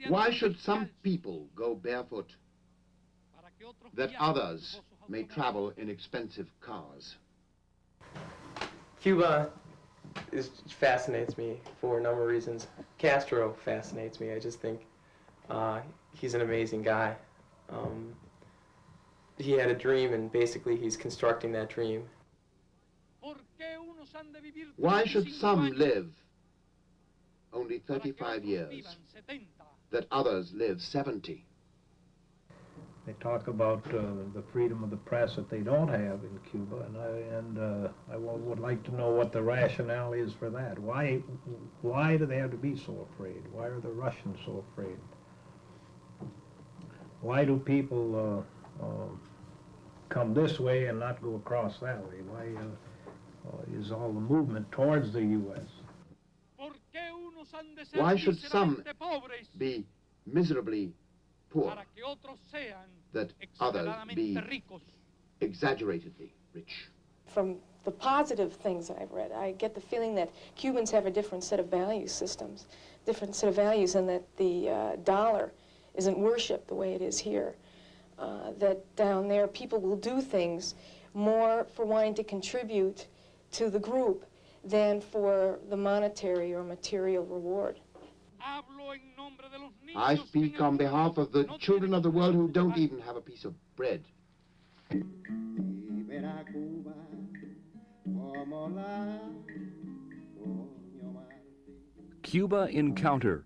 Why should some people go barefoot that others may travel in expensive cars? Cuba fascinates me for a number of reasons. Castro fascinates me. I just think he's an amazing guy. He had a dream, and basically he's constructing that dream. Why should some live only 35 years, that others live 70? They talk about the freedom of the press that they don't have in Cuba, and I would like to know what the rationale is for that. Why do they have to be so afraid? Why are the Russians so afraid? Why do people come this way and not go across that way? Why is all the movement towards the U.S.? Why should some be miserably poor, that others be exaggeratedly rich? From the positive things I've read, I get the feeling that Cubans have a different set of value systems, different set of values, and that the dollar isn't worshipped the way it is here. That down there people will do things more for wanting to contribute to the group than for the monetary or material reward. I speak on behalf of the children of the world who don't even have a piece of bread. Cuba Encounter.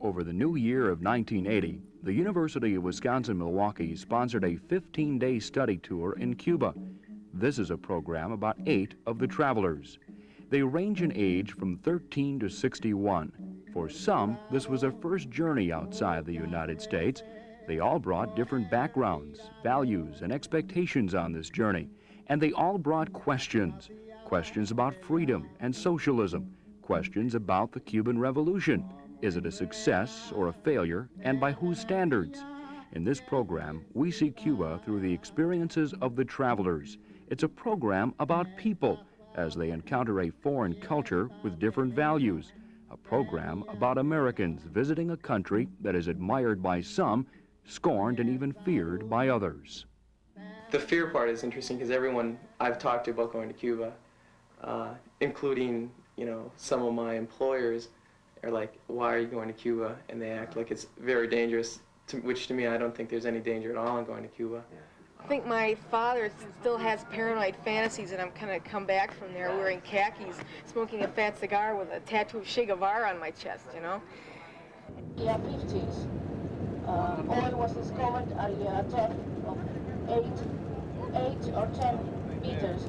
Over the new year of 1980, the University of Wisconsin-Milwaukee sponsored a 15-day study tour in Cuba. This is a program about 8 of the travelers. They range in age from 13 to 61. For some, this was their first journey outside the United States. They all brought different backgrounds, values, and expectations on this journey. And they all brought questions. Questions about freedom and socialism. Questions about the Cuban Revolution. Is it a success or a failure, and by whose standards? In this program, we see Cuba through the experiences of the travelers. It's a program about people as they encounter a foreign culture with different values. A program about Americans visiting a country that is admired by some, scorned and even feared by others. The fear part is interesting because everyone I've talked to about going to Cuba, including, some of my employers, are like, why are you going to Cuba? And they act like it's very dangerous, which to me, I don't think there's any danger at all in going to Cuba. I think my father still has paranoid fantasies, and I'm kind of come back from there wearing khakis, smoking a fat cigar with a tattoo of Che Guevara on my chest, Yeah, 50s. Oil was discovered at a depth of 8 or 10 meters.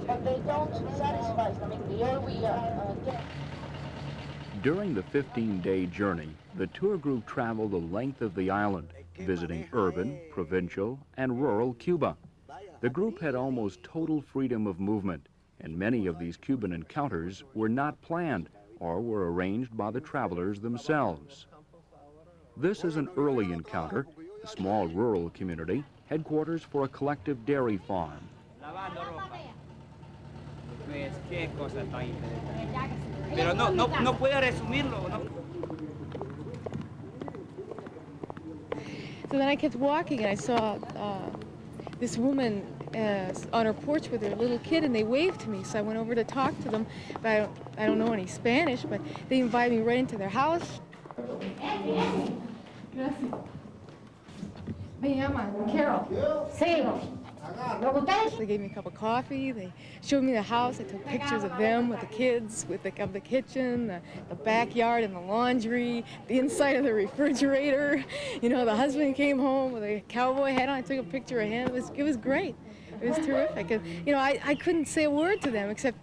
But they don't satisfy us. I mean, the oil we get. During the 15-day journey, the tour group traveled the length of the island, visiting urban, provincial, and rural Cuba. The group had almost total freedom of movement, and many of these Cuban encounters were not planned or were arranged by the travelers themselves. This is an early encounter, a small rural community, headquarters for a collective dairy farm. Pero no puede resumirlo, ¿no? So then I kept walking, and I saw this woman on her porch with her little kid, and they waved to me. So I went over to talk to them, but I don't know any Spanish, but they invited me right into their house. Gracias. Me llama Carol. Sí. They gave me a cup of coffee. They showed me the house. I took pictures of them with the kids, of the kitchen, the backyard and the laundry, the inside of the refrigerator. The husband came home with a cowboy hat on. I took a picture of him. It was great. It was terrific. And, I couldn't say a word to them except,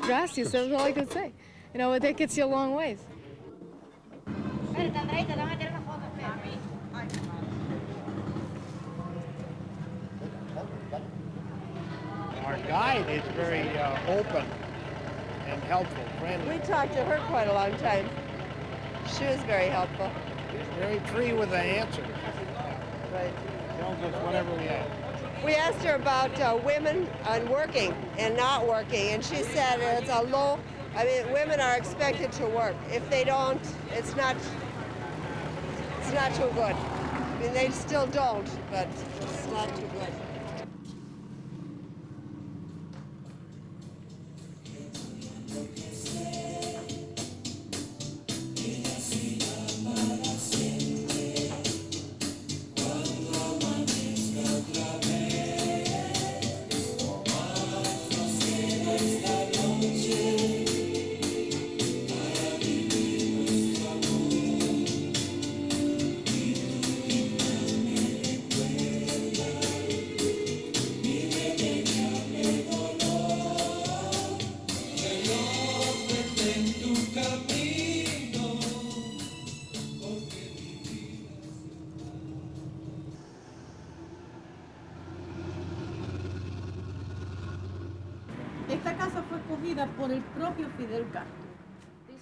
gracias. That was all I could say. That gets you a long ways. Our guide is very open and helpful, friendly. We talked to her quite a long time. She was very helpful. Very free with the answers. Right. Tells us whatever we have. We asked her about women and working and not working, and she said it's a low I mean, women are expected to work. If they don't, it's not too good. I mean, they still don't, but it's not too good.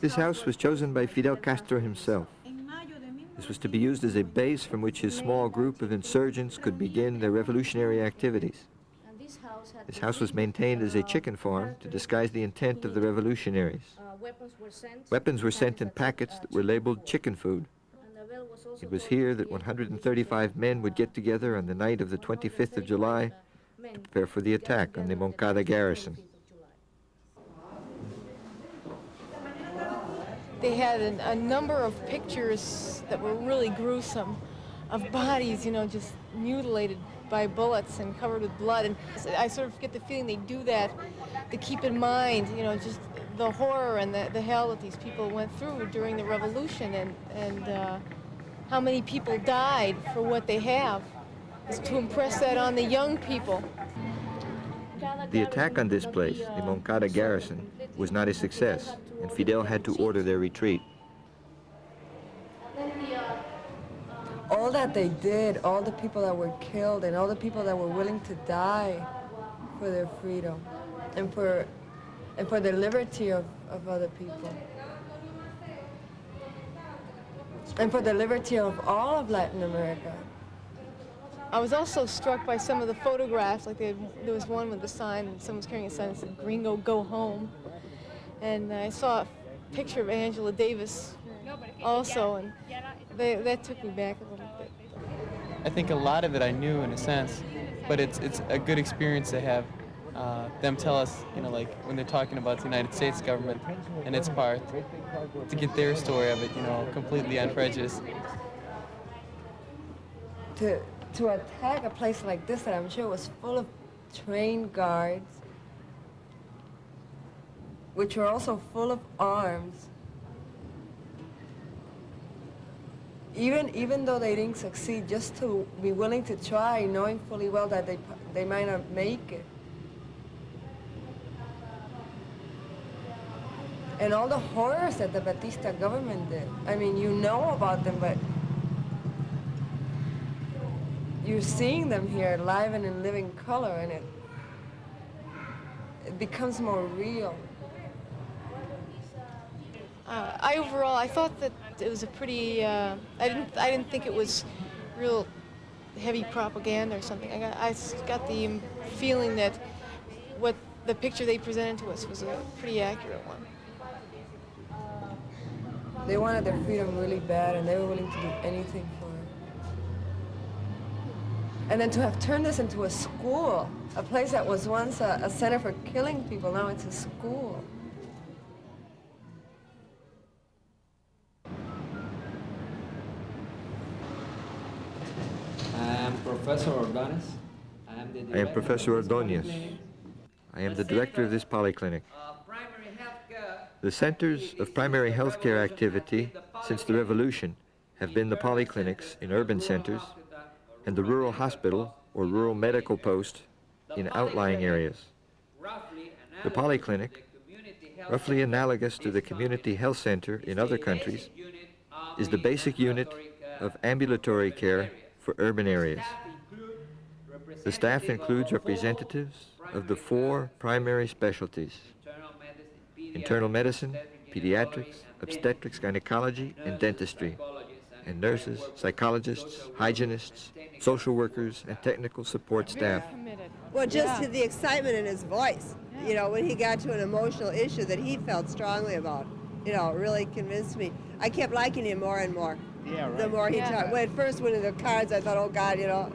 This house was chosen by Fidel Castro himself. This was to be used as a base from which his small group of insurgents could begin their revolutionary activities. This house was maintained as a chicken farm to disguise the intent of the revolutionaries. Weapons were sent in packets that were labeled chicken food. It was here that 135 men would get together on the night of the 25th of July to prepare for the attack on the Moncada garrison. They had a number of pictures that were really gruesome of bodies, you know, just mutilated by bullets and covered with blood. And I sort of get the feeling they do that to keep in mind, you know, just the horror and the hell that these people went through during the revolution and how many people died for what they have. It's to impress that on the young people. The attack on this place, the Moncada garrison, was not a success, and Fidel had to order their retreat. All that they did, all the people that were killed, and all the people that were willing to die for their freedom and for the liberty of other people. And for the liberty of all of Latin America. I was also struck by some of the photographs, like there was one with a sign, and someone was carrying a sign that said, "Gringo, go home." And I saw a picture of Angela Davis also, and that took me back a little bit. I think a lot of it I knew in a sense, but it's a good experience to have them tell us, you know, like when they're talking about the United States government and its part, to get their story of it, you know, completely unprejudiced. To attack a place like this that I'm sure was full of trained guards, which were also full of arms, even though they didn't succeed, just to be willing to try, knowing fully well that they might not make it. And all the horrors that the Batista government did. I mean, you know about them, but you're seeing them here live and in living color, and it becomes more real. I thought that it was a pretty. I didn't think it was real heavy propaganda or something. I got the feeling that what the picture they presented to us was a pretty accurate one. They wanted their freedom really bad, and they were willing to do anything for it. And then to have turned this into a school, a place that was once a center for killing people, now it's a school. I am Professor Ordonez. I am Professor Ordonez. I am the director of this polyclinic. The centers of primary health care activity since the revolution have been the polyclinics in urban centers and the rural hospital or rural medical post in outlying areas. The polyclinic, roughly analogous to the community health center in other countries, is the basic unit of ambulatory care for urban areas. The staff includes representatives of the 4 primary specialties: internal medicine, pediatrics, obstetrics, gynecology, and dentistry, and nurses, psychologists, hygienists, social workers, and technical support staff. Well, just the excitement in his voice, you know, when he got to an emotional issue that he felt strongly about, you know, really convinced me. I kept liking him more and more. Yeah, right. The more he talked. When at first went into the cards, I thought, oh God, you know.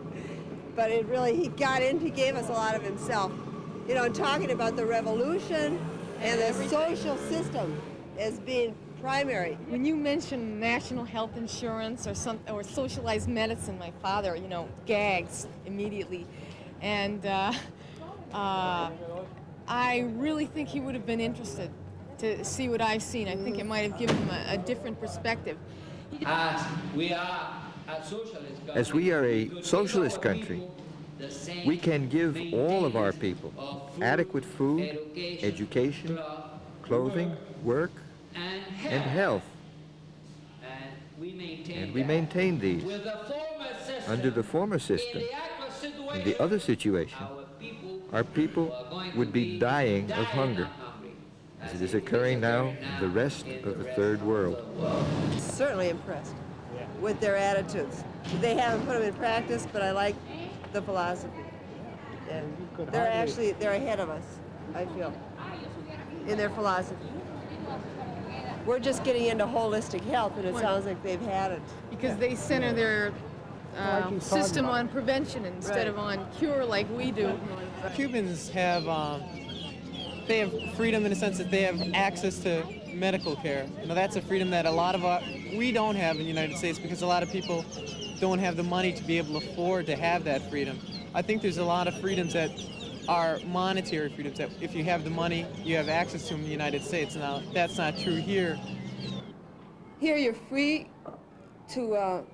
But it really, he got in, he gave us a lot of himself. You know, and talking about the revolution and the social system as being primary. When you mention national health insurance or socialized medicine, my father, you know, gags immediately. And I really think he would have been interested to see what I've seen. I think it might have given him a different perspective. As we are a socialist country, we can give all of our people adequate food, education, clothing, work, and health. And we maintain these. Under the former system, in the other situation, our people would be dying of hunger, as it is occurring now in the rest of the third world. Certainly impressed with their attitudes. They haven't put them in practice, but I like the philosophy. And they're ahead of us, I feel, in their philosophy. We're just getting into holistic health, and it sounds like they've had it. Because they center their system on prevention instead of on cure like we do. Cubans have, they have freedom in the sense that they have access to medical care. You know, that's a freedom that a lot of we don't have in the United States because a lot of people don't have the money to be able to afford to have that freedom. I think there's a lot of freedoms that are monetary freedoms, that if you have the money, you have access to them in the United States. Now, that's not true here. Here you're free to,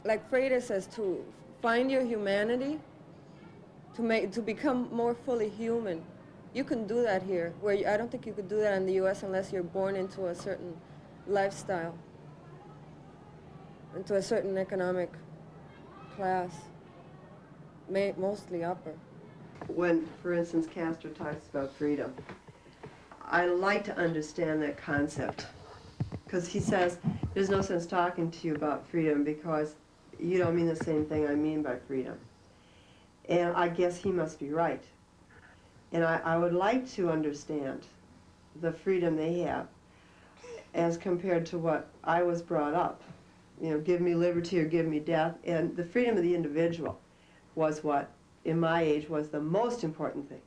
like Freire says, to find your humanity, to become more fully human. You can do that here, where I don't think you could do that in the U.S. unless you're born into a certain lifestyle, into a certain economic class, mostly upper. When, for instance, Castro talks about freedom, I like to understand that concept, because he says, there's no sense talking to you about freedom because you don't mean the same thing I mean by freedom. And I guess he must be right. And I would like to understand the freedom they have as compared to what I was brought up. You know, give me liberty or give me death. And the freedom of the individual was what, in my age, was the most important thing.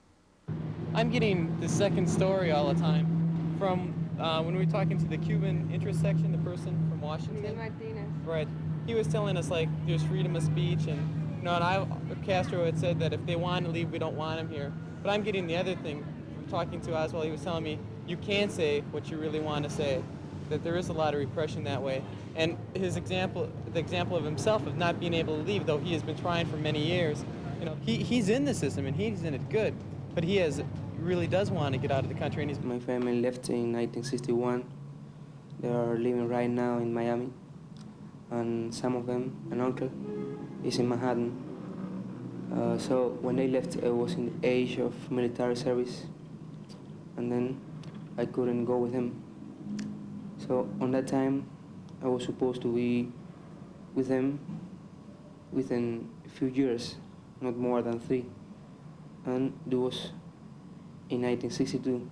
I'm getting the second story all the time from when we were talking to the Cuban interest section, the person from Washington. Martinez. Right. He was telling us, like, there's freedom of speech, and, you know, and Castro had said that if they want to leave, we don't want them here. But I'm getting the other thing from talking to Oswald. He was telling me, you can say what you really want to say, that there is a lot of repression that way. And his example, the example of himself of not being able to leave, though he has been trying for many years, you know, he's in the system and he's in it good, but he really does want to get out of the country. And My family left in 1961. They are living right now in Miami, and some of them, an uncle, is in Manhattan. So when they left, I was in the age of military service, and then I couldn't go with him. So on that time, I was supposed to be with them within a few years, not more than 3. And it was in 1962.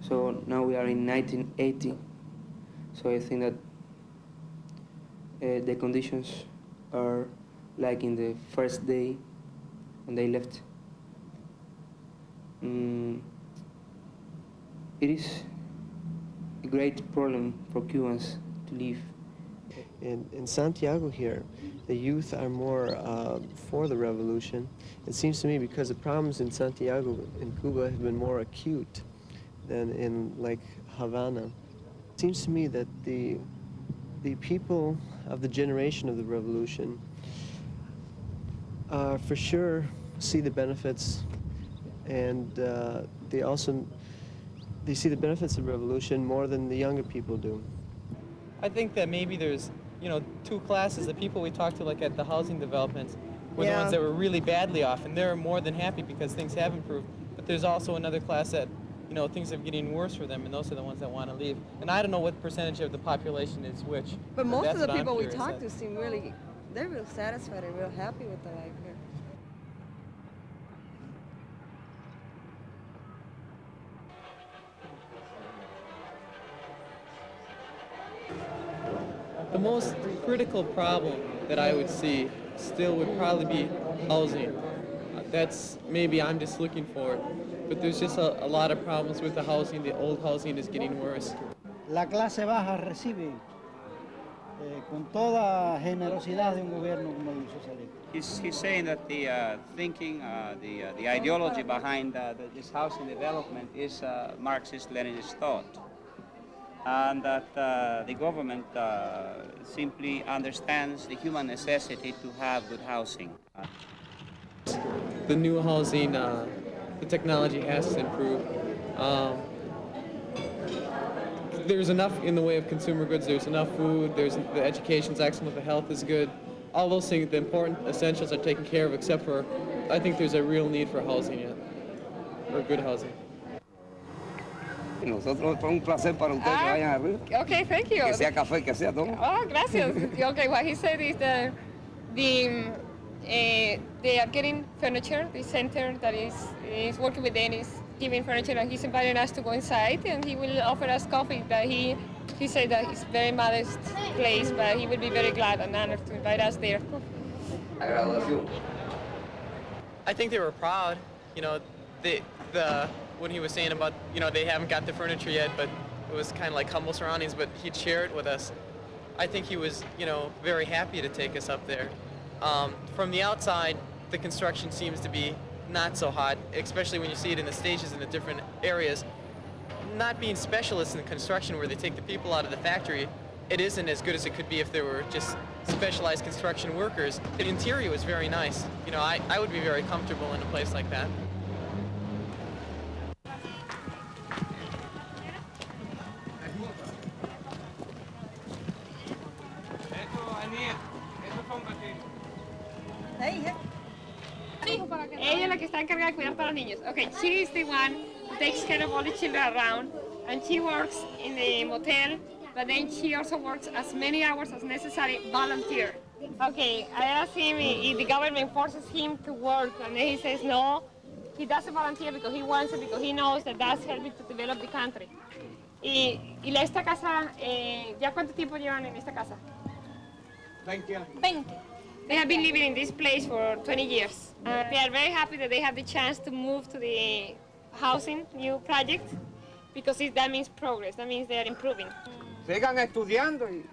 So now we are in 1980. So I think that the conditions are like in the first day when they left. It is a great problem for Cubans to live. In Santiago here, the youth are more for the revolution. It seems to me because the problems in Santiago in Cuba have been more acute than in like Havana. It seems to me that the people of the generation of the revolution for sure see the benefits, and they see the benefits of revolution more than the younger people do. I think that maybe there's, you know, 2 classes. The people we talked to, like at the housing developments, were the ones that were really badly off, and they're more than happy because things have improved. But there's also another class that, you know, things are getting worse for them, and those are the ones that want to leave. And I don't know what percentage of the population is which. But most of the people we talked to seem really, they're real satisfied and real happy with their life here. The most critical problem that I would see still would probably be housing. That's maybe I'm just looking for it, but there's just a lot of problems with the housing. The old housing is getting worse. La clase baja recibe con toda generosidad de un gobierno como el socialista. He's saying that the thinking, the ideology behind this housing development is Marxist-Leninist thought, and that the government simply understands the human necessity to have good housing. The new housing, the technology has to improve. There's enough in the way of consumer goods. There's enough food. The education's excellent. The health is good. All those things, the important essentials are taken care of, except for, I think there's a real need for housing yet, or good housing. Nosotros, fue un placer para ustedes que vayan arriba. Okay, thank you. Que sea café, que sea todo. Oh, gracias. Okay, what he said is that they are getting furniture. The center that is working with them is giving furniture, and he's inviting us to go inside, and he will offer us coffee. But he said that it's a very modest place, but he will be very glad and honored to invite us there. I think they were proud. You know, when he was saying about, you know, they haven't got the furniture yet, but it was kind of like humble surroundings, but he'd share it with us. I think he was, you know, very happy to take us up there. From the outside, the construction seems to be not so hot, especially when you see it in the stages in the different areas. Not being specialists in construction where they take the people out of the factory, it isn't as good as it could be if there were just specialized construction workers. The interior was very nice. You know, I would be very comfortable in a place like that. Ella es la que está encargada de cuidar para los niños. Okay, she is the one who takes care of all the children around, and she works in the motel, but then she also works as many hours as necessary volunteer. Okay, I asked him if the government forces him to work, and then he says no, he doesn't volunteer because he wants it, because he knows that that's helping to develop the country. Y esta casa, ¿ya cuánto tiempo llevan en esta casa? 20 años. 20. They have been living in this place for 20 years. They are very happy that they have the chance to move to the housing new project, because that means progress, that means they are improving. Sigan estudiando y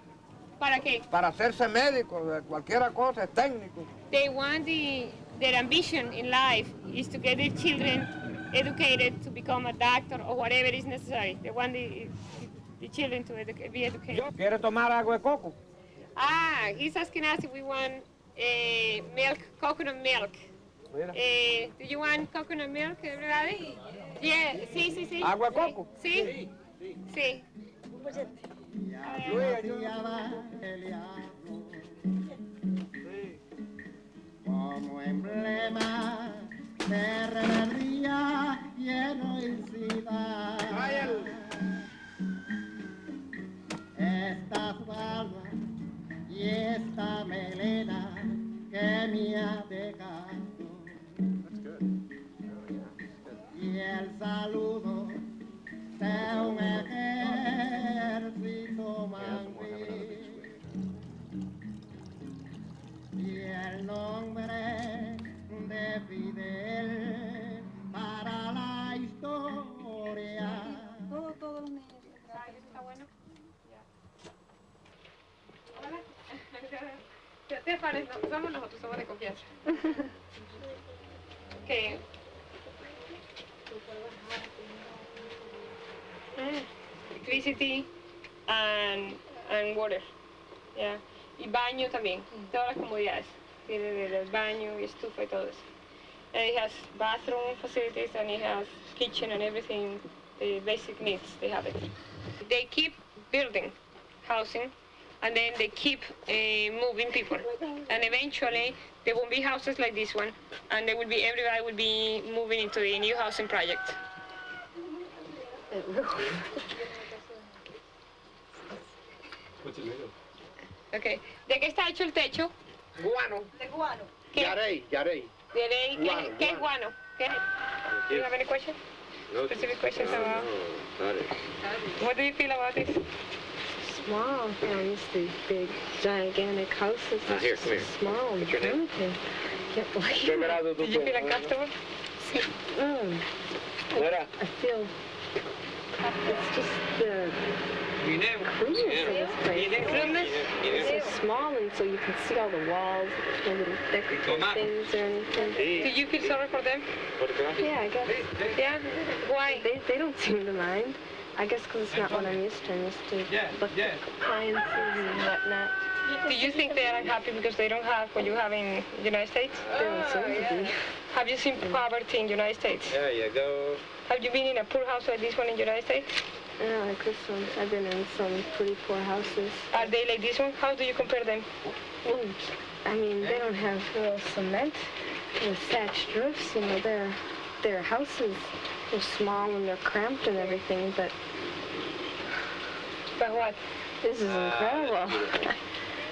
¿Para qué? para hacerse médicos, de cualquier cosa, técnico. They want their ambition in life is to get their children educated to become a doctor or whatever is necessary. They want the children to be educated. ¿Quiere tomar agua de coco? Ah, he's asking us if we want milk, coconut milk. Do you want coconut milk, everybody? Yeah, sí. ¿Agua de coco? Sí. Sí. Como emblema de rebeldía y heroicidad. Esta falda y esta melena que me ha dejado. Y el saludo de un ejército mangui. Y el nombre de Fidel para la historia. Todo los niños. ¿Está bueno? Hola. Te parece, somos nosotros, somos de confianza. Okay. Electricity and water. Yeah. Y baño también. Todas las comodidades. Tiene el baño y estufa y todo eso. And it has bathroom facilities and it has kitchen and everything, the basic needs, they have it. They keep building housing, and then they keep moving people. And eventually, there won't be houses like this one, and everybody will be moving into the new housing project. Okay. ¿De qué está hecho el techo? Guano. De guano. Yarey. ¿Qué es guano? Do you have any questions? Specific questions about? What do you feel about this? Small. I'm used to big, gigantic houses. Here, come here. Small and What's your name? primitive. Can't believe it. Did you feel uncomfortable? I feel it's just the crudeness of this place. It's so small, and so you can see all the walls, no little decorative things or anything. Do you feel sorry for them? Yeah, I guess. Yeah? Why? They don't seem to mind. I guess because it's not what I'm used to. I'm used to appliances and whatnot. Do you think they are unhappy because they don't have what you have in the United States? They don't seem to be. Have you seen poverty in the United States? There you go. Have you been in a poor house like this one in the United States? Yeah, like this one. I've been in some pretty poor houses. Are they like this one? How do you compare them? I mean, they don't have real cement with thatched roofs. You know, their houses are small and they're cramped and everything, but... But what? This is incredible. I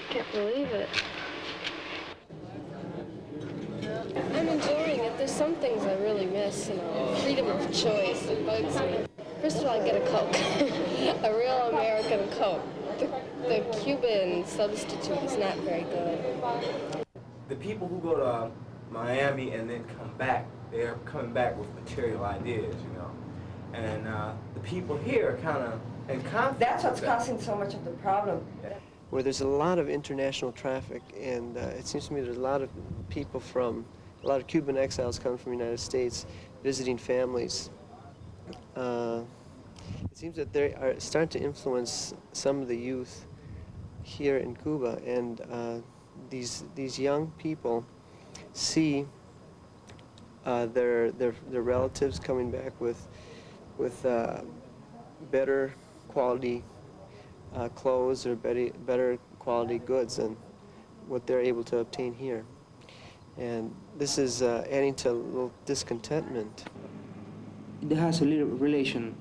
can't believe it. I'm enjoying it. There's some things I really miss, you know, freedom of choice. It bugs me. First of all, I get a Coke, a real American Coke. The Cuban substitute is not very good. The people who go to Miami and then come back, they're coming back with material ideas, you know. And the people here are kind of in conflict. That's what's causing so much of the problem. Where there's a lot of international traffic, and it seems to me there's a lot of people a lot of Cuban exiles coming from the United States, visiting families. It seems that they are starting to influence some of the youth here in Cuba, and these young people see their relatives coming back with better quality clothes or better quality goods than what they're able to obtain here. And this is adding to a little discontentment. It has a little relation,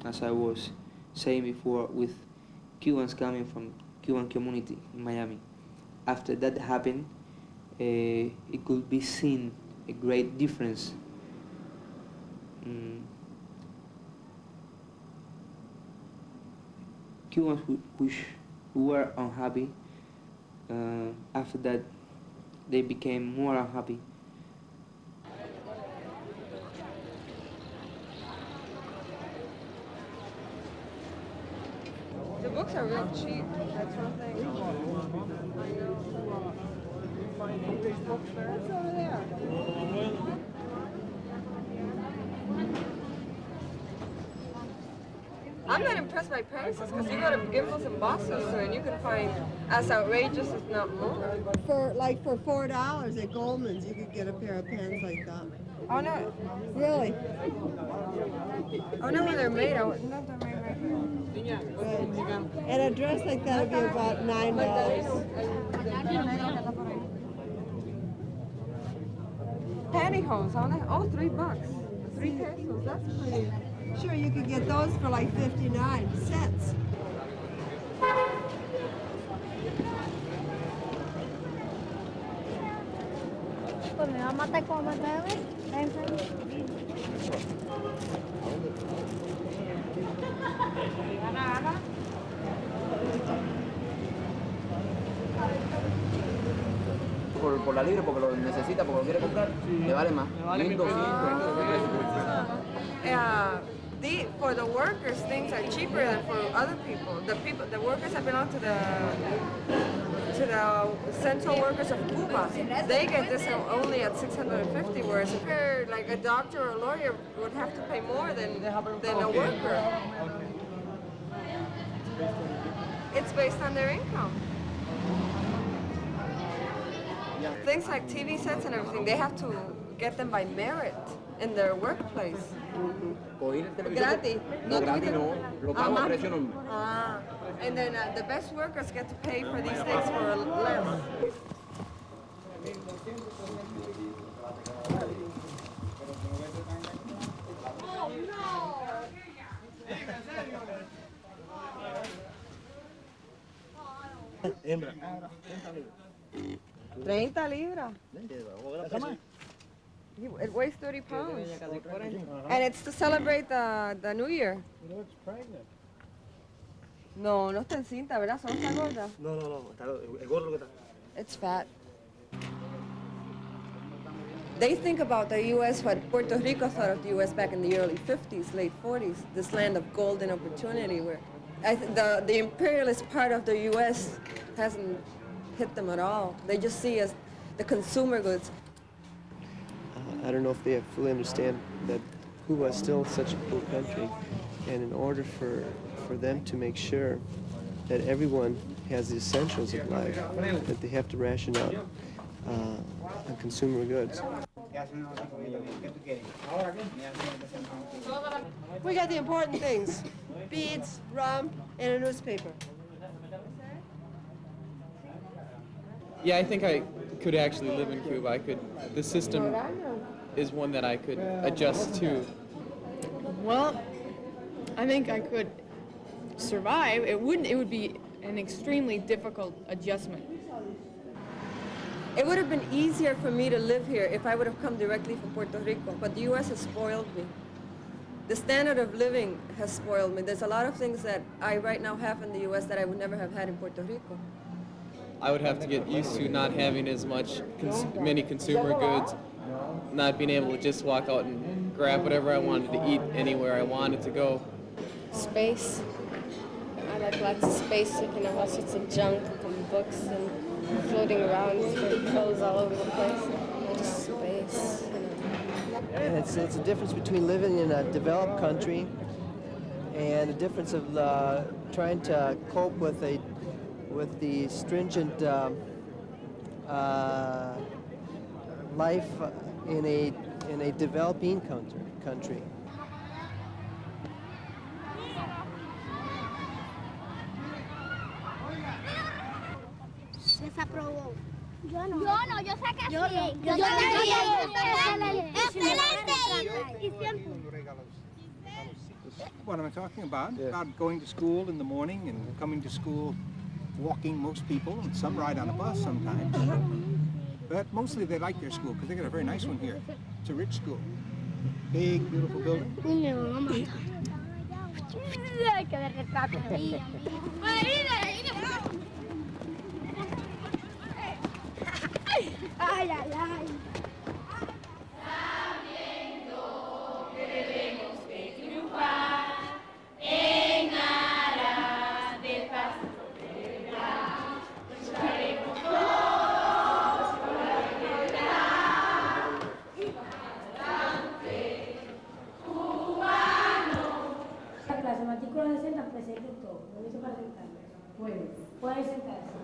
as I was saying before, with Cubans coming from Cuban community in Miami. After that happened, it could be seen a great difference. Cubans who were unhappy, after that they became more unhappy. The books are real cheap. That's one thing. That's over there. I'm not impressed by prices because you go to Gimbels and Boston and you can find as outrageous, if not more. For $4 at Goldman's, you could get a pair of pants like that. Oh no, Really? oh no, when they're made, no, they're made right here. And a dress like that would be about $9. Pantyhose, oh, $3. 3 pesos, that's pretty. Sure, you could get those for like 59 cents. Pues me va a matar como matar, ¿ves? Por la libre, porque lo necesita, porque lo quiere comprar, le vale más. 1.200. For the workers, things are cheaper than for other people. The workers that belong to the Central Workers of Cuba, they get this only at $650, whereas if you're like a doctor or a lawyer, would have to pay more than a worker. It's based on their income. Things like TV sets and everything, they have to get them by merit in their workplace. Gratis. No, gratis no. Lo pago a precio normal. And then the best workers get to pay for these things for less. Oh, no! Hembra. 30 libras. It weighs 30 pounds. And it's to celebrate the New Year. It's pregnant. No, no está encinta, ¿verdad? Solo está gorda. No, es gordo que está. It's fat. They think about the U.S. what Puerto Rico thought of the U.S. back in the early 50s, late 40s, this land of golden opportunity where the imperialist part of the U.S. hasn't hit them at all. They just see as the consumer goods. I don't know if they fully understand that Cuba is still such a poor country, and in order for them to make sure that everyone has the essentials of life, that they have to ration out on consumer goods. We got the important things: beads, rum, and a newspaper. Yeah, I think I could actually live in Cuba. I could. The system is one that I could adjust to. Well, I think I could survive. It would be an extremely difficult adjustment. It would have been easier for me to live here if I would have come directly from Puerto Rico, but the U.S. has spoiled me. The standard of living has spoiled me. There's a lot of things that I right now have in the U.S. that I would never have had in Puerto Rico. I would have to get used to not having as many consumer goods, not being able to just walk out and grab whatever I wanted to eat anywhere I wanted to go. Space. I like lots of space. You can have all sorts of junk and books and floating around with clothes all over the place. Just space. And it's a difference between living in a developed country and a difference of trying to cope with the stringent life in a developing country. Desaprobó. Yo no, yo saqué 100. Yo excelente. Y 100 puntos. What am I talking about? About going to school in the morning and coming to school walking, most people, and some ride on a bus sometimes. But mostly they like their school because they got a very nice one here. It's a rich school. Big, beautiful building. Ay, ay, ay. Clase, matrícula de senta, presente todo. Permiso para sentarme. Puede sentarse.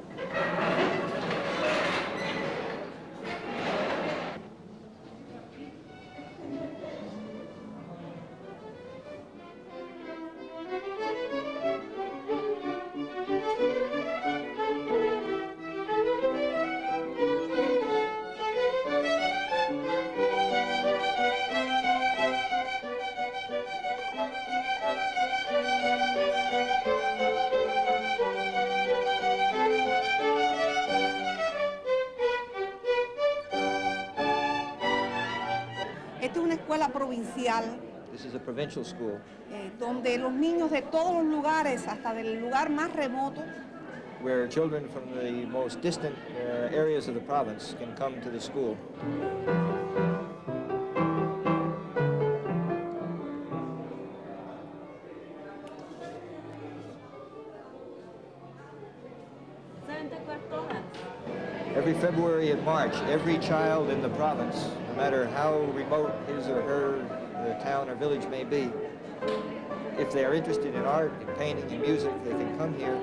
Esta es una escuela provincial This is a provincial school donde los niños de todos los lugares, hasta del lugar más remoto, where children from the most distant areas of the province can come to the school. Every February and March, every child in the province, no matter how remote his or her town or village may be, if they are interested in art, in painting, in music, they can come here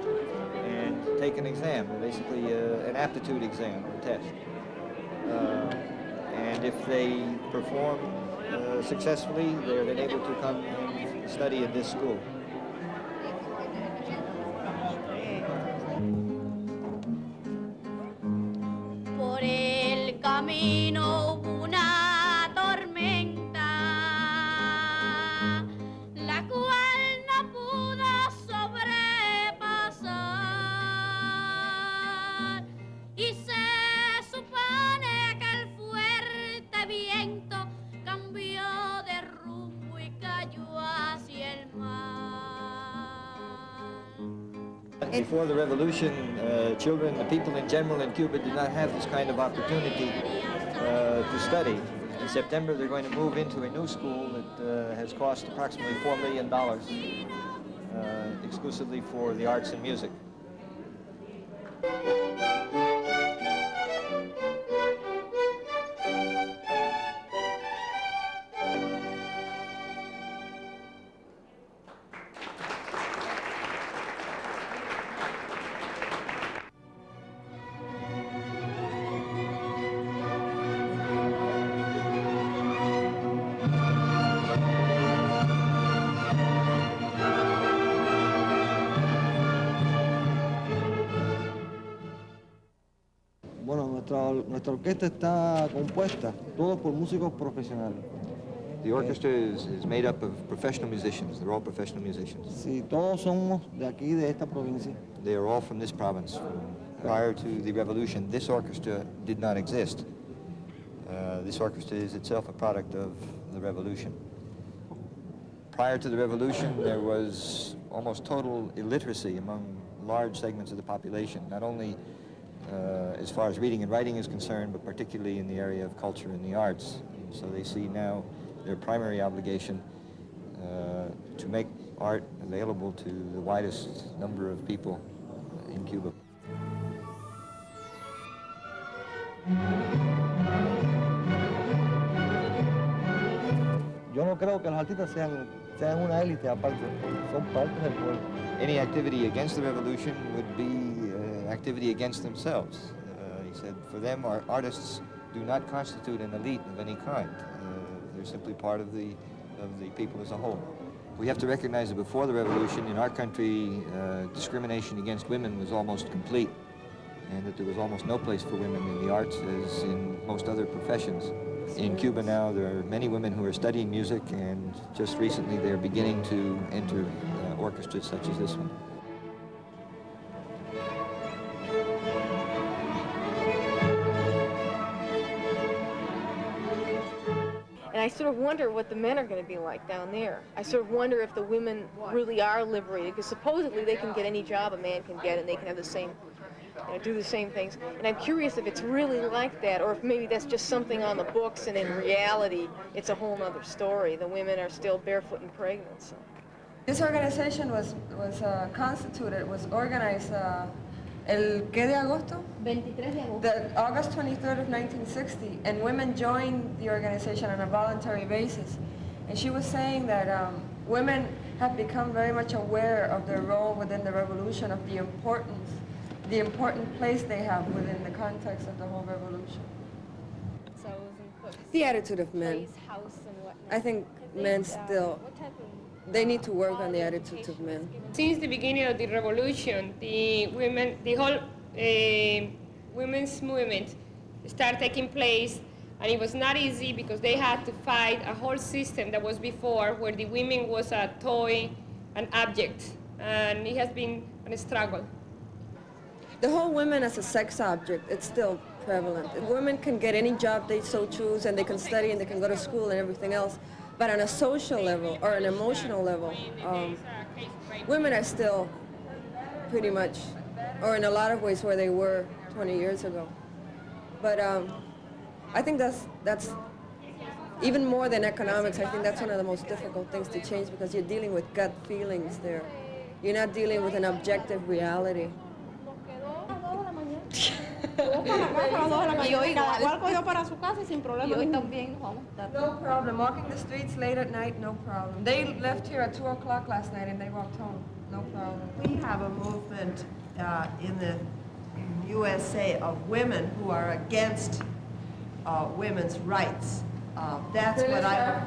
and take an exam, basically an aptitude exam or test. And if they perform successfully, they're then able to come and study in this school. Por el camino hubo una tormenta, la cual no pudo sobrepasar y se Before the revolution, children, the people in general in Cuba did not have this kind of opportunity to study. In September, they're going to move into a new school that has cost approximately $4 million exclusively for the arts and music. Bueno, nuestra orquesta está compuesta todo por músicos profesionales. The orchestra is made up of professional musicians. They're all professional musicians. Sí, todos somos de aquí, de esta provincia. They are all from this province. Prior to the revolution, this orchestra did not exist. This orchestra is itself a product of the revolution. Prior to the revolution, there was almost total illiteracy among large segments of the population, not only as far as reading and writing is concerned, but particularly in the area of culture and the arts. And so they see now their primary obligation to make art available to the widest number of people in Cuba. Yo no creo que los artistas sean una élite aparte, son parte del pueblo. Any activity against the revolution would be activity against themselves. He said, for them, our artists do not constitute an elite of any kind. They're simply part of the people as a whole. We have to recognize that before the revolution, in our country, discrimination against women was almost complete, and that there was almost no place for women in the arts as in most other professions. In Cuba now, there are many women who are studying music, and just recently they're beginning to enter orchestras such as this one. And I sort of wonder what the men are going to be like down there. I sort of wonder if the women really are liberated, because supposedly they can get any job a man can get, and they can have the same, do the same things. And I'm curious if it's really like that, or if maybe that's just something on the books, and in reality, it's a whole other story. The women are still barefoot and pregnant. So. This organization was organized el ¿qué de agosto? 23 de agosto. The August 23rd of 1960, and women joined the organization on a voluntary basis. And she was saying that women have become very much aware of their role within the revolution, of the important place they have within the context of the whole revolution. So it was important. The attitude of men. House and whatnot. I think men still, they need to work on the attitudes of men. Since the beginning of the revolution, the whole women's movement started taking place, and it was not easy because they had to fight a whole system that was before, where the women was a toy, an object, and it has been a struggle. The whole women as a sex object, it's still prevalent. Women can get any job they so choose, and they can study, and they can go to school and everything else. But on a social level or an emotional level, women are still pretty much, or in a lot of ways, where they were 20 years ago. But I think that's even more than economics. I think that's one of the most difficult things to change, because you're dealing with gut feelings there. You're not dealing with an objective reality. Y hoy cada cual cogió para su casa sin problema. Y hoy también nos vamos tarde. No problem. Walking the streets late at night, no problem. They left here at 2 o'clock last night and they walked home. No problem. We have a movement in the USA of women who are against women's rights. That's what I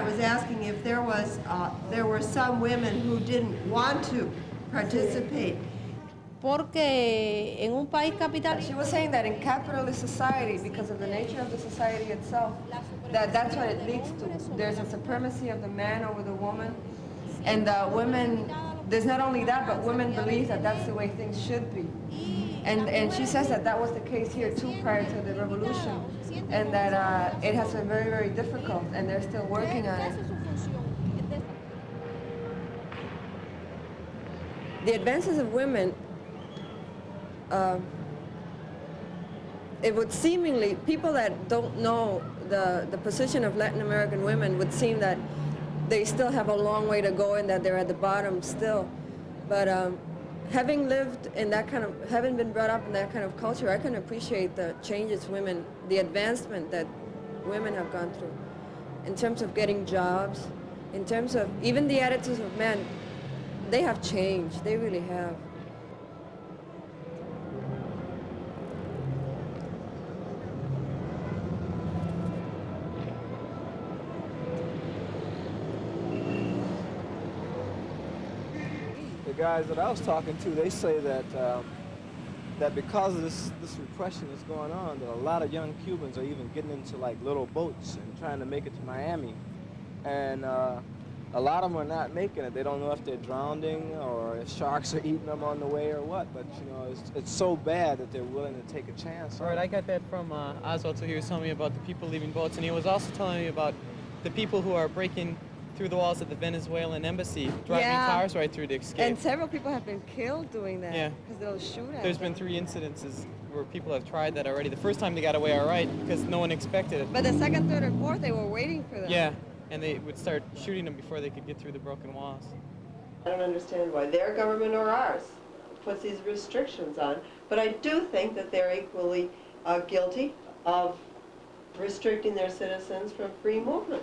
was asking, if there were some women who didn't want to participate. Porque en un país capital. She was saying that in capitalist society, because of the nature of the society itself, that's what it leads to. There's a supremacy of the man over the woman, and women, there's not only that, but women believe that that's the way things should be. And she says that that was the case here too prior to the revolution, and that it has been very, very difficult, and they're still working on it. the advances of women, it would seemingly, people that don't know the position of Latin American women would seem that they still have a long way to go and that they're at the bottom still. But having lived in that kind of, having been brought up in that kind of culture, I can appreciate the changes women, the advancement that women have gone through in terms of getting jobs, in terms of even the attitudes of men. They have changed, they really have. The guys that I was talking to, they say that that because of this repression that's going on, that a lot of young Cubans are even getting into like little boats and trying to make it to Miami, and a lot of them are not making it. They don't know if they're drowning or if sharks are eating them on the way or what. But you know, it's so bad that they're willing to take a chance. Right, I got that from Oswald. So he was telling me about the people leaving boats, and he was also telling me about the people who are breaking through the walls of the Venezuelan embassy, driving cars right through to escape. And several people have been killed doing that. Yeah. Because they'll shoot at There's them. been 3 incidences where people have tried that already. The first time they got away all right because no one expected it. But the second, third, and fourth, they were waiting for them. Yeah, and they would start shooting them before they could get through the broken walls. I don't understand why their government or ours puts these restrictions on, but I do think that they're equally guilty of restricting their citizens from free movement.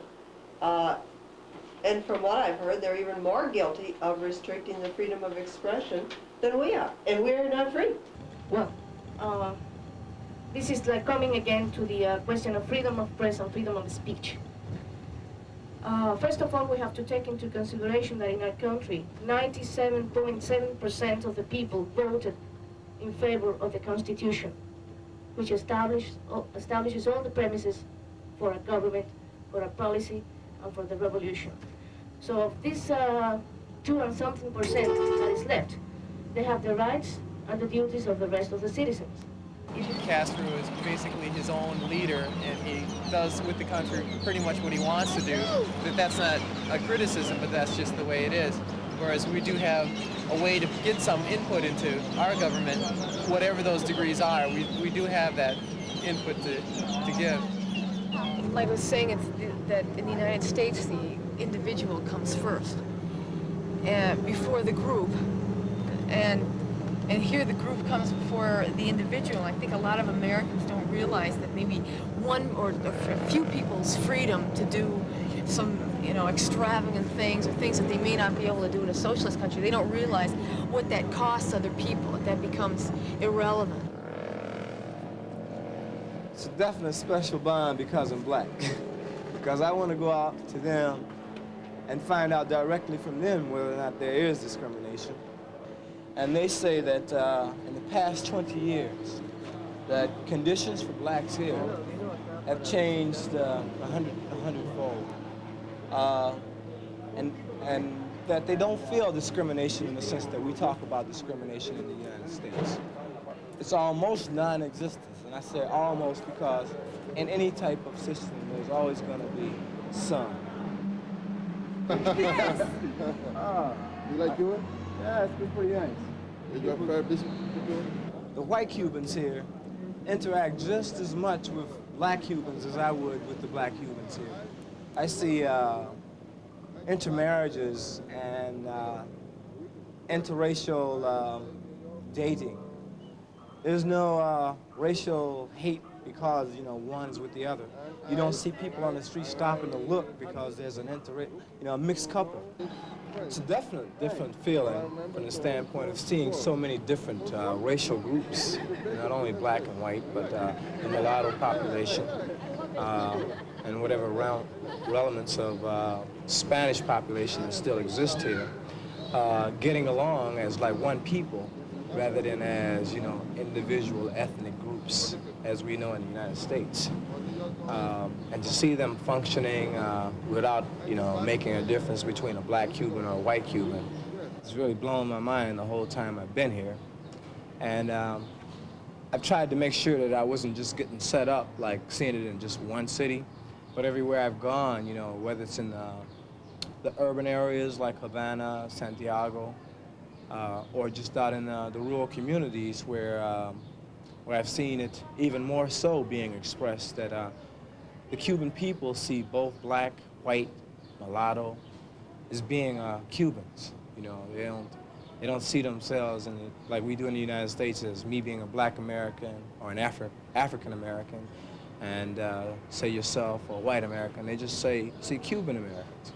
And from what I've heard, they're even more guilty of restricting the freedom of expression than we are, and we're not free. Well, this is like coming again to the question of freedom of press and freedom of speech. First of all, we have to take into consideration that in our country, 97.7% of the people voted in favor of the Constitution, which establishes all the premises for a government, for a policy, and for the revolution. So of this 2 and something percent that is left, they have the rights and the duties of the rest of the citizens. Castro is basically his own leader, and he does with the country pretty much what he wants to do. That's not a criticism, but that's just the way it is. Whereas we do have a way to get some input into our government, whatever those degrees are. We do have that input to give. Like I was saying, it's that in the United States, the individual comes first, before the group, and here the group comes before the individual. I think a lot of Americans don't realize that maybe one or a few people's freedom to do some, extravagant things or things that they may not be able to do in a socialist country, they don't realize what that costs other people, that becomes irrelevant. It's a definite special bond because I'm black. Because I want to go out to them and find out directly from them whether or not there is discrimination. And they say that in the past 20 years, that conditions for blacks here have changed 100-fold. And that they don't feel discrimination in the sense that we talk about discrimination in the United States. It's almost non-existent. And I say almost because in any type of system, there's always going to be some. You like Cuba? Yeah, it's been pretty nice. The white Cubans here interact just as much with black Cubans as I would with the black Cubans here. I see intermarriages and interracial dating. There's no racial hate because, one's with the other. You don't see people on the street stopping to look because there's an a mixed couple. It's a definite different feeling from the standpoint of seeing so many different racial groups, not only black and white, but the mulatto population and whatever elements of Spanish population that still exist here, getting along as like one people rather than as, individual ethnic groups as we know in the United States. And to see them functioning without, making a difference between a black Cuban or a white Cuban, it's really blown my mind the whole time I've been here. And I've tried to make sure that I wasn't just getting set up, like seeing it in just one city, but everywhere I've gone, whether it's in the urban areas like Havana, Santiago, or just out in the rural communities where I've seen it even more so being expressed, that the Cuban people see both black, white, mulatto as being Cubans. You know, they don't see themselves in like we do in the United States as me being a black American or an African American, and say yourself or white American. They just see Cuban Americans.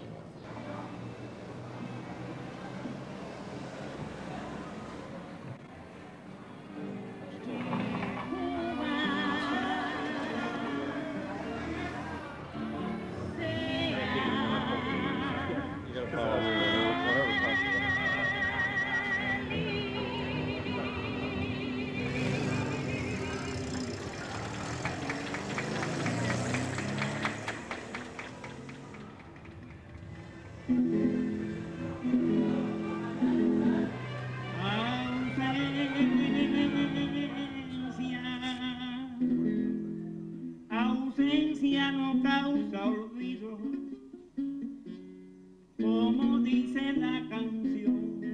Ausencia no causa olvido, como dice la canción.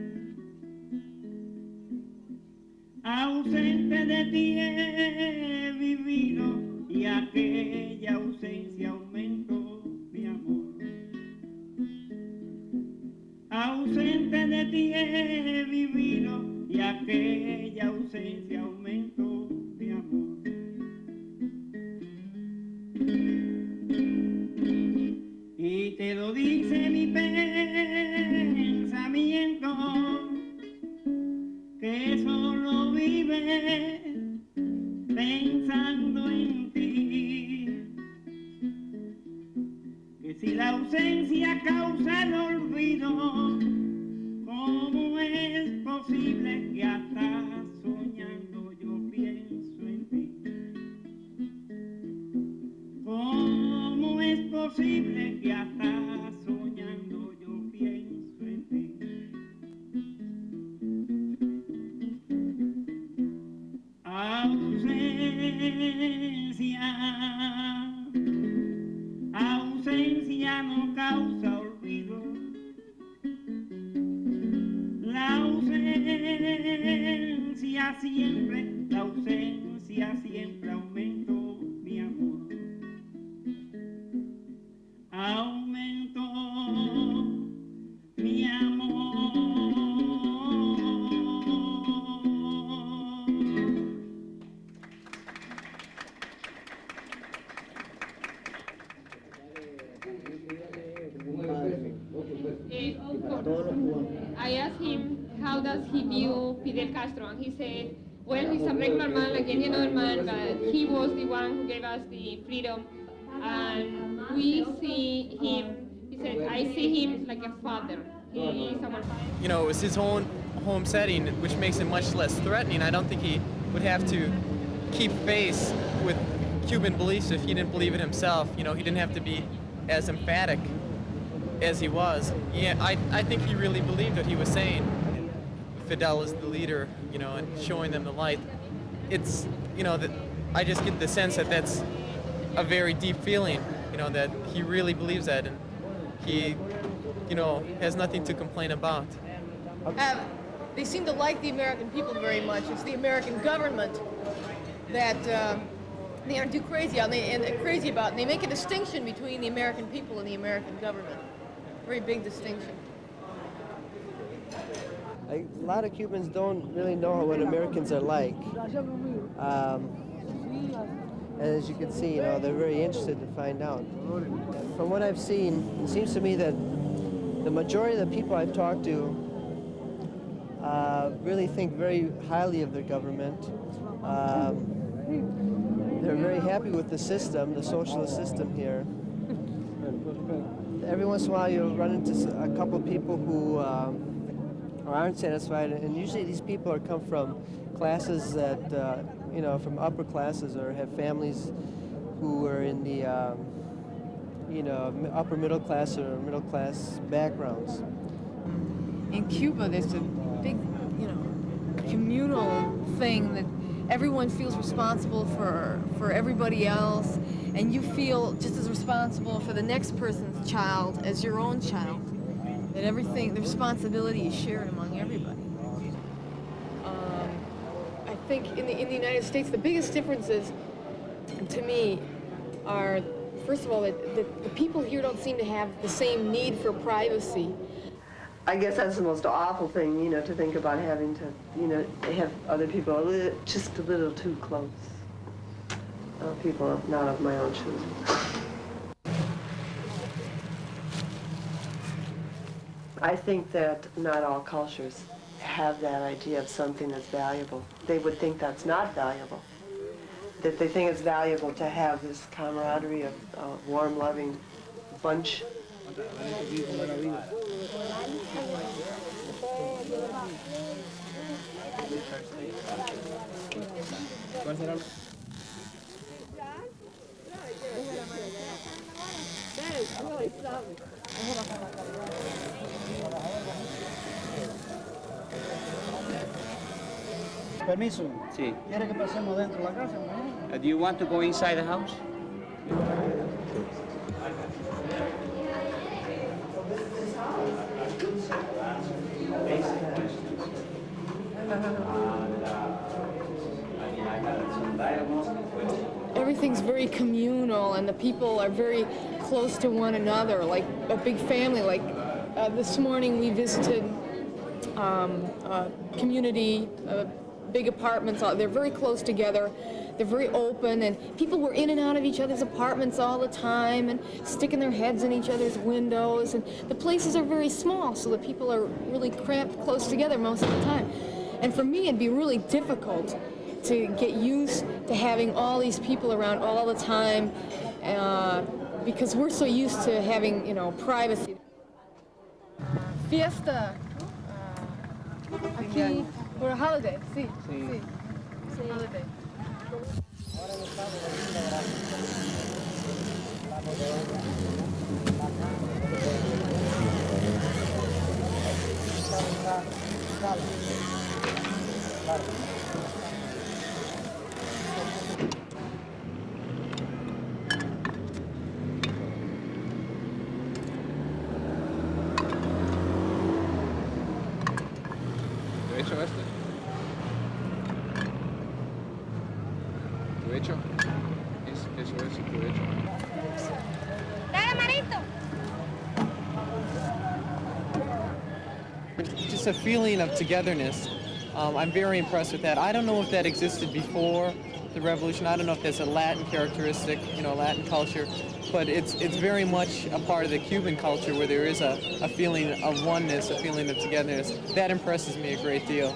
Ausente de ti he vivido y aquella ausencia aumentó mi amor. Ausente de ti he vivido y aquella ausencia aumentó mi amor. Y te lo dice mi pensamiento, que solo vive pensando en ti. Que si la ausencia causa el olvido, ¿cómo es posible que hasta soñando yo pienso en ti? ¿Cómo es posible que hasta soñando yo pienso en ti? Ausencia no causa olvido. La ausencia siempre aumentó mi amor. Aumentó mi amor. I asked him how does he view Fidel Castro, and he said, well, he's a regular man like any other man, but he was the one who gave us the freedom, and we see him, he said, I see him like a father. He is our father. You know, it was his own home setting, which makes it much less threatening. I don't think he would have to keep face with Cuban beliefs if he didn't believe it himself. You know, he didn't have to be as emphatic as he was. Yeah, I think he really believed what he was saying. Fidel is the leader, you know, and showing them the light. It's, you know, that I just get the sense that that's a very deep feeling, you know, that he really believes that, and he, you know, has nothing to complain about. They seem to like the American people very much. It's the American government that they aren't too crazy on, and crazy about. And they make a distinction between the American people and the American government. Very big distinction. A lot of Cubans don't really know what Americans are like. As you can see, you know, they're very interested to find out. From what I've seen, it seems to me that the majority of the people I've talked to really think very highly of their government. They're very happy with the system, the socialist system here. Every once in a while you'll run into a couple of people who aren't satisfied, and usually these people come from classes that, you know, from upper classes, or have families who are in the, you know, upper middle class or middle class backgrounds. In Cuba, there's a big, you know, communal thing that everyone feels responsible for everybody else, and you feel just as responsible for the next person's child as your own child. That everything, the responsibility is shared among everybody. think in the United States, the biggest differences to me are, first of all, that the people here don't seem to have the same need for privacy. I guess that's the most awful thing, you know, to think about having to, you know, have other people just a little too close. People not of my own choosing. I think that not all cultures have that idea of something that's valuable. They would think that's not valuable. That they think it's valuable to have this camaraderie of warm, loving bunch. Permiso. Sí. ¿Quiere que pasemos dentro de la casa? Do you want to go inside the house? Everything's very communal, and the people are very close to one another, like a big family. Like this morning we visited community, big apartments. They're very close together. They're very open, and people were in and out of each other's apartments all the time and sticking their heads in each other's windows. And the places are very small, so the people are really cramped close together most of the time. And for me, it'd be really difficult to get used to having all these people around all the time because we're so used to having, you know, privacy. Fiesta. Aquí, for a holiday, sí, sí. Sí. Holiday. ¿Derecho este? ¿Tu hecho? Eso es tu hecho. ¡Dale, manito! Just a feeling of togetherness. I'm very impressed with that. I don't know if that existed before the revolution. I don't know if that's a Latin characteristic, you know, Latin culture, but it's very much a part of the Cuban culture where there is a feeling of oneness, a feeling of togetherness. That impresses me a great deal.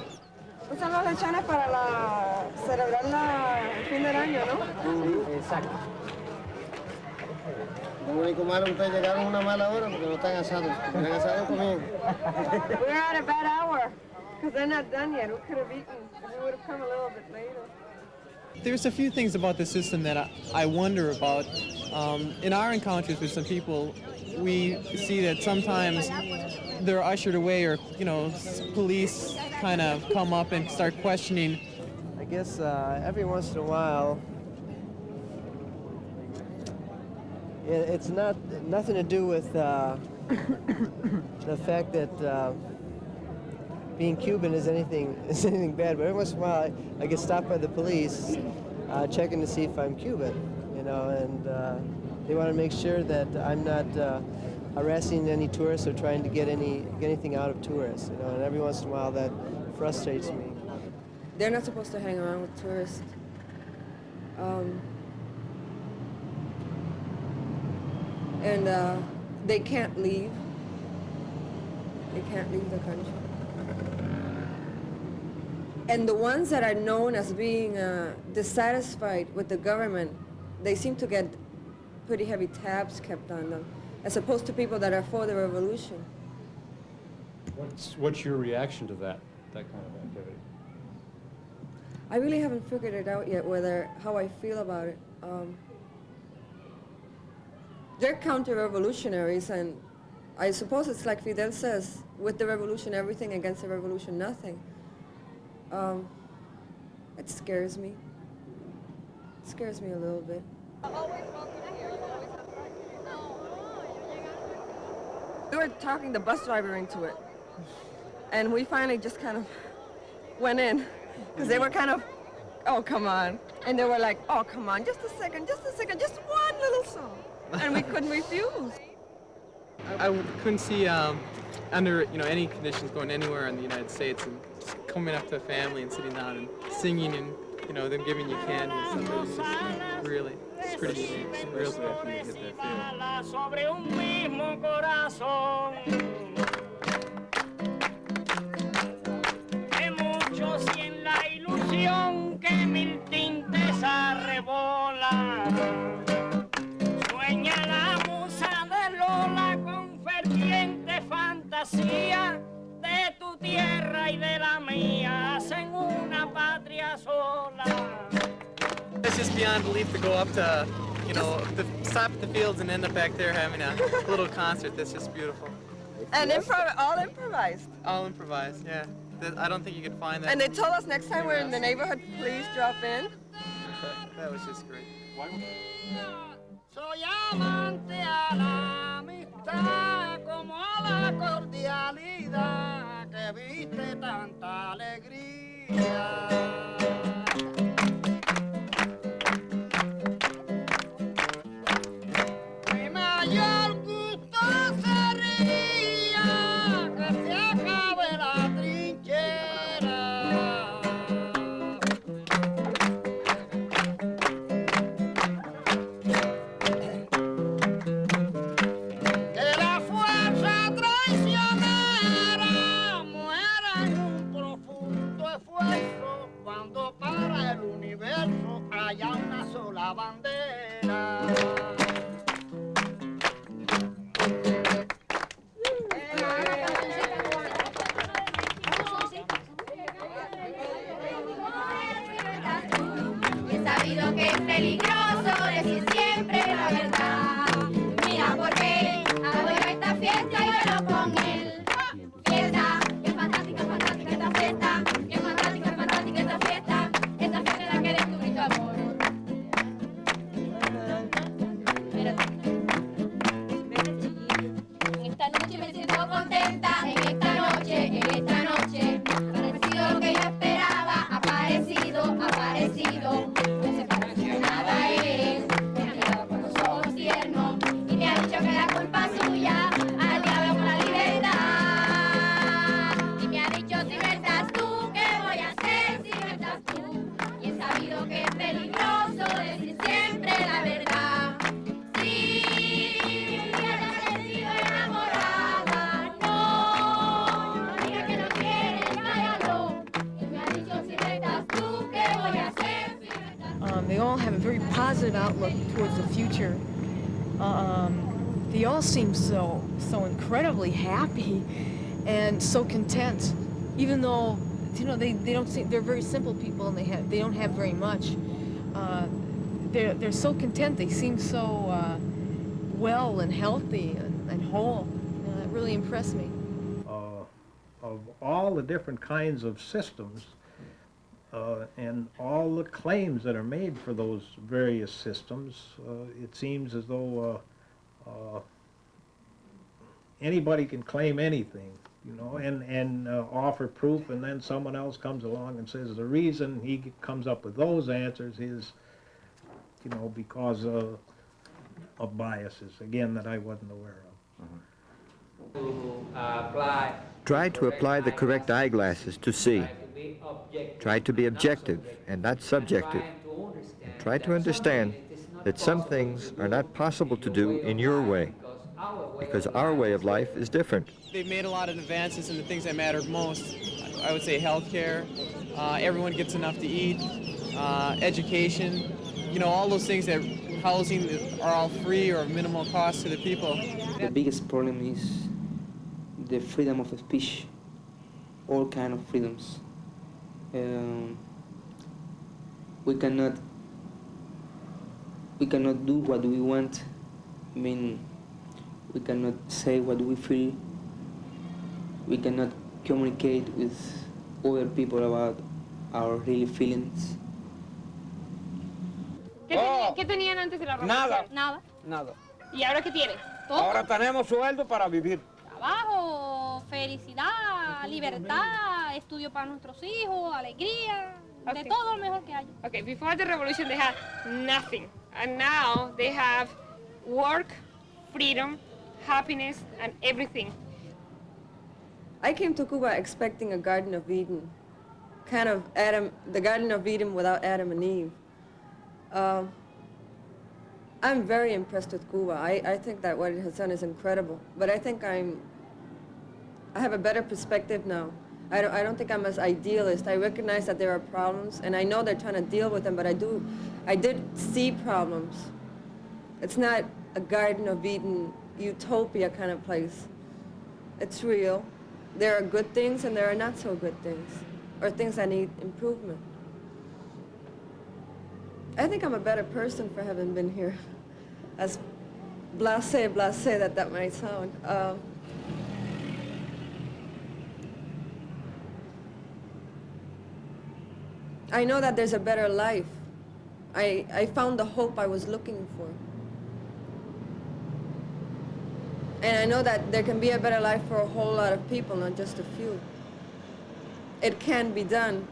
Usan los lechones para celebrar el fin del año, ¿no? Exacto. Lo único malo es que ustedes llegaron a una mala hora porque no están asados. Si están asados, comían. We're at a bad hour because they're not done yet. We could have eaten. We would have come a little bit later. There's a few things about the system that I wonder about. In our encounters with some people, we see that sometimes they're ushered away, or, you know, police kind of come up and start questioning. I guess every once in a while, it's nothing to do with the fact that being Cuban is anything bad. But every once in a while, I get stopped by the police checking to see if I'm Cuban, you know, and they want to make sure that I'm not harassing any tourists or trying to get anything out of tourists, you know. And every once in a while, that frustrates me. They're not supposed to hang around with tourists. And they can't leave. They can't leave the country. And the ones that are known as being dissatisfied with the government, they seem to get pretty heavy tabs kept on them, as opposed to people that are for the revolution. What's your reaction to that kind of activity? I really haven't figured it out yet how I feel about it. They're counter-revolutionaries, and I suppose it's like Fidel says, with the revolution, everything; against the revolution, nothing. It scares me. It scares me a little bit. We were talking the bus driver into it, and we finally just kind of went in, because they were kind of oh, come on. And they were like, oh, come on, just a second, just one little song. And we couldn't refuse. I couldn't see under any conditions going anywhere in the United States and just coming up to a family and sitting down and singing and them giving you candy and stuff. It was just really, it's pretty sweet. It's real special to get that feeling. Sobre un mismo corazón. Que muchos y en la ilusión que mil tintes arrebolan. Sueña la musa de Lola con ferviente fantasía de tu tierra y de la mía. Hacen una patria sola. It's just beyond belief to go up to, stop at the fields and end up back there having a little concert. That's just beautiful. And all improvised. All improvised, yeah. I don't think you could find that. And they told us next time we're in the neighborhood, please drop in. That was just great. Soy amante a la amistad como a la cordialidad que viste tanta alegría. Mi mayor gusto sería que se acabe la trinchera. Que la fuerza traicionera muera en un profundo esfuerzo cuando para el universo haya una sola bandera. He sabido que es peligroso decir siempre la verdad. Mira por qué hago yo esta fiesta y yo con él. Fiesta, qué fantástica, fantástica esta fiesta. Qué fantástica, fantástica esta fiesta. Esta fiesta es la que descubrí tu amor. En esta noche me siento contenta. En esta noche, parecido a lo que yo esperaba. Aparecido. No se parece nada a él. Me ha mirado con los ojos tiernos y me ha dicho que la culpa es suya. Al diablo con la libertad. Y me ha dicho si no estás tú, ¿qué voy a hacer si no estás tú? Y he sabido que es peligroso decir siempre la verdad. Sí, un día te has sentido enamorada. No digas que no quieres, cállalo. Y me ha dicho si no estás tú, ¿qué voy a hacer? They all have a very positive outlook towards the future. They all seem so incredibly happy and so content, even though they don't seem, they're very simple people and they don't have very much. They're so content. They seem so well and healthy and whole. It really impressed me. Of all the different kinds of systems and all the claims that are made for those various systems, it seems as though anybody can claim anything, and offer proof, and then someone else comes along and says the reason he comes up with those answers is, because of biases, again, that I wasn't aware of. Try to apply the correct eyeglasses to see. Try to be objective and not subjective. And try to understand that some things are not possible to do in your way, because our way of life is different. They've made a lot of advances in the things that matter most. I would say healthcare, everyone gets enough to eat, education, all those things that housing are all free or minimal cost to the people. The biggest problem is the freedom of speech, all kind of freedoms. We cannot do what we want. I mean, we cannot say what we feel. We cannot communicate with other people about our real feelings. ¿Qué tenían antes de la revolución? Nada. ¿Y ahora qué tienen? ¿Todo? Ahora tenemos sueldo para vivir. Trabajo, felicidad, libertad, estudio para nuestros hijos, alegría. De todo lo mejor que hay. Okay, before the revolution they had nothing. And now they have work, freedom, happiness, and everything. I came to Cuba expecting a Garden of Eden, kind of the Garden of Eden without Adam and Eve. I'm very impressed with Cuba. I think that what it has done is incredible. But I think I have a better perspective now. I don't think I'm as idealist. I recognize that there are problems, and I know they're trying to deal with them, but I did see problems. It's not a Garden of Eden, utopia kind of place. It's real. There are good things and there are not so good things, or things that need improvement. I think I'm a better person for having been here, as blasé that might sound. I know that there's a better life. I found the hope I was looking for. And I know that there can be a better life for a whole lot of people, not just a few. It can be done.